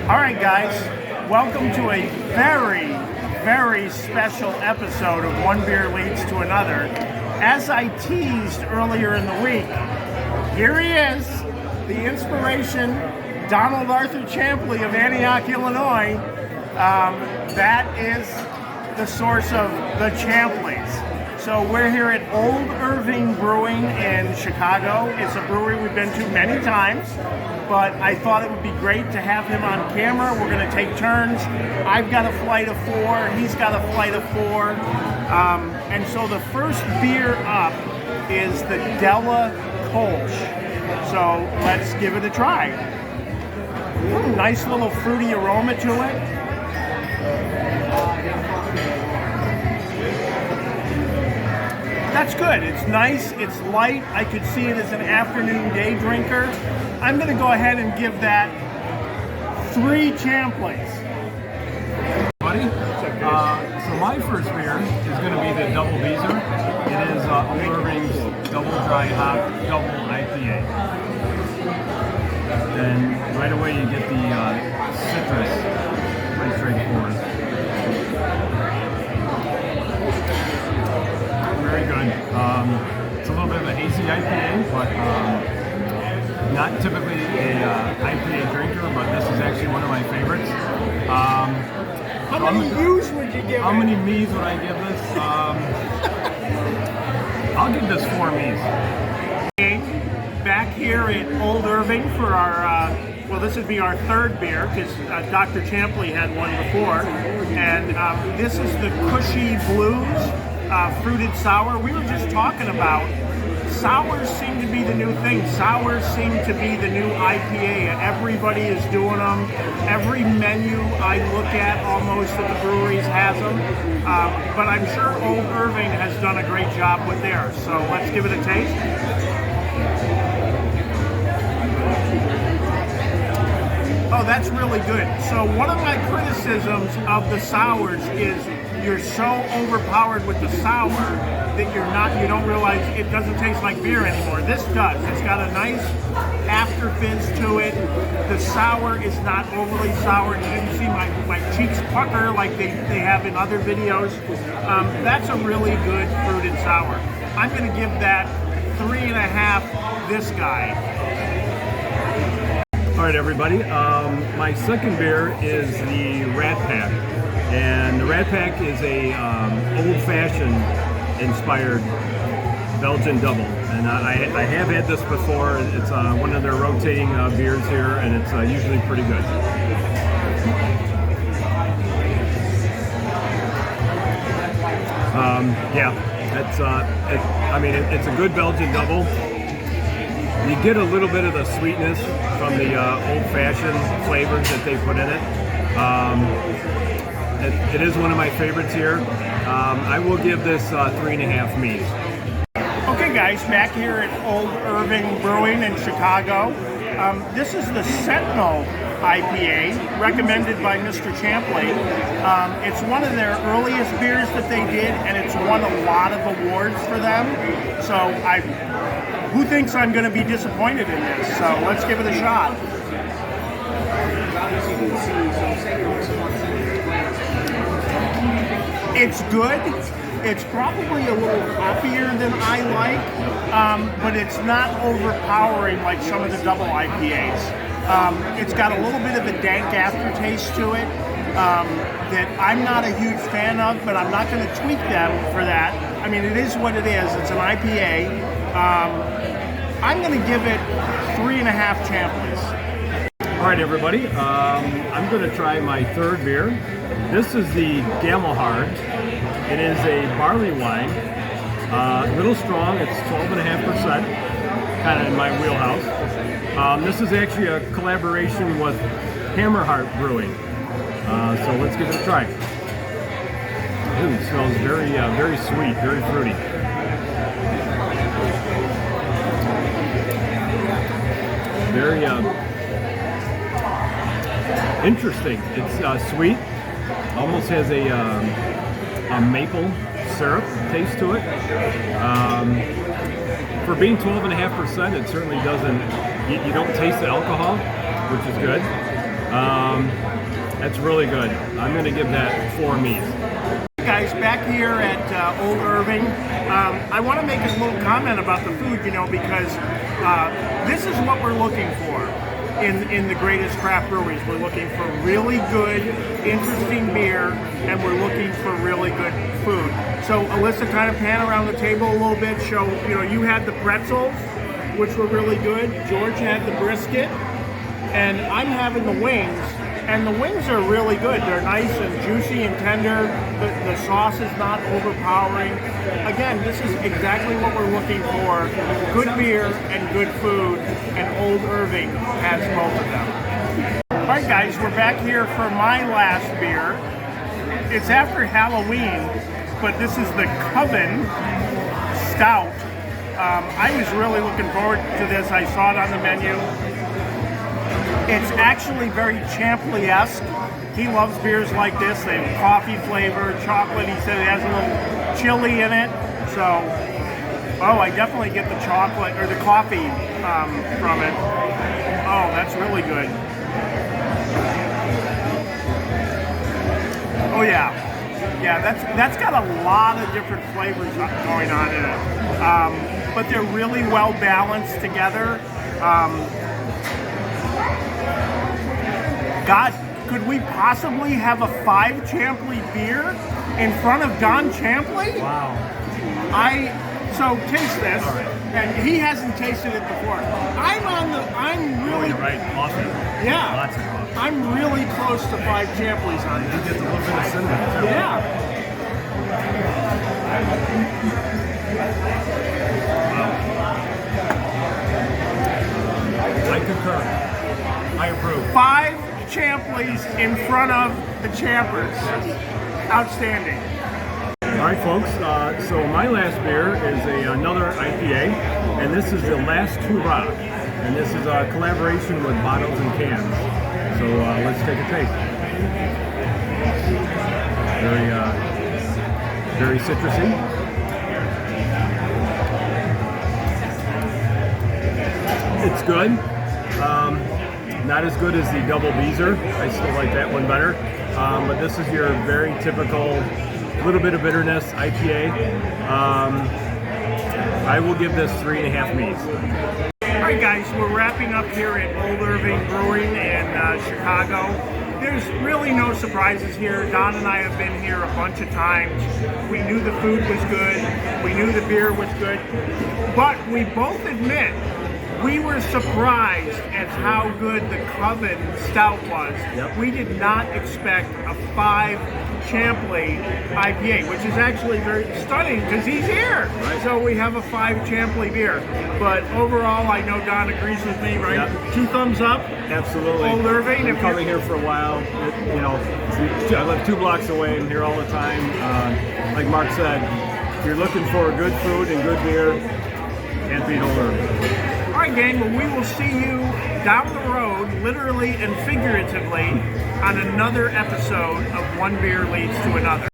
All right, guys, welcome to a very special episode of One Beer Leads to Another. As I teased earlier in the week, here he is, the inspiration, Donald Arthur Champley of Antioch, Illinois. That is the source of the Champleys. So we're here at Old Irving Brewing in Chicago. It's a brewery we've been to many times, but I thought it would be great to have him on camera. We're going to take turns. I've got a flight of 4. He's got a flight of 4. And so the first beer up is the Della Kolsch. So let's give it a try. Nice little fruity aroma to it. That's good. It's nice, it's light. I could see it as an afternoon day drinker. I'm going to go ahead and give that 3 Champleys. Buddy, so my first beer is going to be the Double Beezer. It is Old Irving's Double Dry Hop Double IPA. And right away you get the citrus, pretty straightforward. Very good. It's a little bit of a hazy IPA, but not typically a IPA drinker, but this is actually one of my favorites. How many U's would you give it? How many me's would I give this? I'll give this 4 me's. Back here at Old Irving for our, well, this would be our 3rd beer, because Dr. Champley had one before. And this is the Cushy Blues fruited sour. We were just talking about sours seem to be the new thing. Sours seem to be the new IPA. Everybody is doing them. Every menu I look at almost at the breweries has them. But I'm sure Old Irving has done a great job with theirs. So let's give it a taste. Oh, that's really good. So one of my criticisms of the sours is you're so overpowered with the sour that you don't realize it doesn't taste like beer anymore. This does. It's got a nice after fizz to it. The sour is not overly sour. You didn't see my cheeks pucker like they have in other videos. That's a really good fruited sour. I'm going to give that 3.5 this guy. All right, everybody. My second beer is the Rat Pack. And the Rat Pack is a old-fashioned inspired Belgian double, and I have had this before. It's one of their rotating beers here, and it's usually pretty good. It's a good Belgian double. You get a little bit of the sweetness from the old-fashioned flavors that they put in it. It is one of my favorites here. I will give this 3.5 me's. Okay, guys, back here at Old Irving Brewing in Chicago. This is the Sentinel IPA, recommended by Mr. Champley. It's one of their earliest beers that they did, and it's won a lot of awards for them. So who thinks I'm going to be disappointed in this? So let's give it a shot. It's good. It's probably a little hoppier than I like, but it's not overpowering like some of the double IPAs. It's got a little bit of a dank aftertaste to it that I'm not a huge fan of, but I'm not going to tweak them for that. I mean, it is what it is. It's an IPA. I'm going to give it 3.5 Champleys. All right, everybody. I'm going to try my 3rd beer. This is the Gamelhard. It is a barley wine, a little strong. It's 12.5%, kind of in my wheelhouse. This is actually a collaboration with Hammerheart Brewing. So let's give it a try. Ooh, it smells very sweet, very fruity. Very interesting. It's sweet. Almost has a maple syrup taste to it. For being 12.5%, it certainly doesn't. You don't taste the alcohol, which is good. That's really good. I'm going to give that 4 me's. Guys, back here at Old Irving, I want to make a little comment about the food, because this is what we're looking for in the greatest craft breweries. We're looking for really good, interesting beer, and we're looking for really good food. So Alyssa, kind of pan around the table a little bit, show, you had the pretzels, which were really good. George had the brisket, and I'm having the wings. And the wings are really good. They're nice and juicy and tender. The sauce is not overpowering. Again, this is exactly what we're looking for. Good beer and good food, and Old Irving has both of them. All right, guys, we're back here for my last beer. It's after Halloween, but this is the Coven Stout. I was really looking forward to this. I saw it on the menu. It's actually very Champley-esque. He loves beers like this. They have coffee flavor, chocolate. He said it has a little chili in it. So, I definitely get the chocolate or the coffee from it. Oh, that's really good. Oh yeah, that's got a lot of different flavors going on in it. But they're really well balanced together. God, could we possibly have a 5 Champley beer in front of Don Champley? Wow. So taste this, right. And he hasn't tasted it before. I'm really You're right, coffee. Yeah. Lots of coffee. I'm really close to 5 Champleys on He this. gets a little bit of cinnamon too. Yeah. I concur. I approve. 5 Champleys in front of the Champers. Outstanding. All right, folks. So my last beer is another IPA, and this is the Last Hurrah. And this is a collaboration with Bottles and Cans. So let's take a taste. Very citrusy. It's good. Not as good as the Double Beezer. I still like that one better. But this is your very typical, little bit of bitterness IPA. I will give this 3.5 me's. All right, guys, we're wrapping up here at Old Irving Brewing in Chicago. There's really no surprises here. Don and I have been here a bunch of times. We knew the food was good. We knew the beer was good. But we both admit we were surprised at how good the Coven Stout was. Yep. We did not expect a 5 Champley IPA, which is actually very stunning because he's here. Right. So we have a 5 Champley beer. But overall, I know Don agrees with me, right? Yep. 2 thumbs up. Absolutely. Old Irving. I've been coming here for a while. I live 2 blocks away. I'm here all the time. Like Mark said, if you're looking for good food and good beer, can't beat Old Irving. All right, gang, well, we will see you down the road, literally and figuratively, on another episode of One Beer Leads to Another.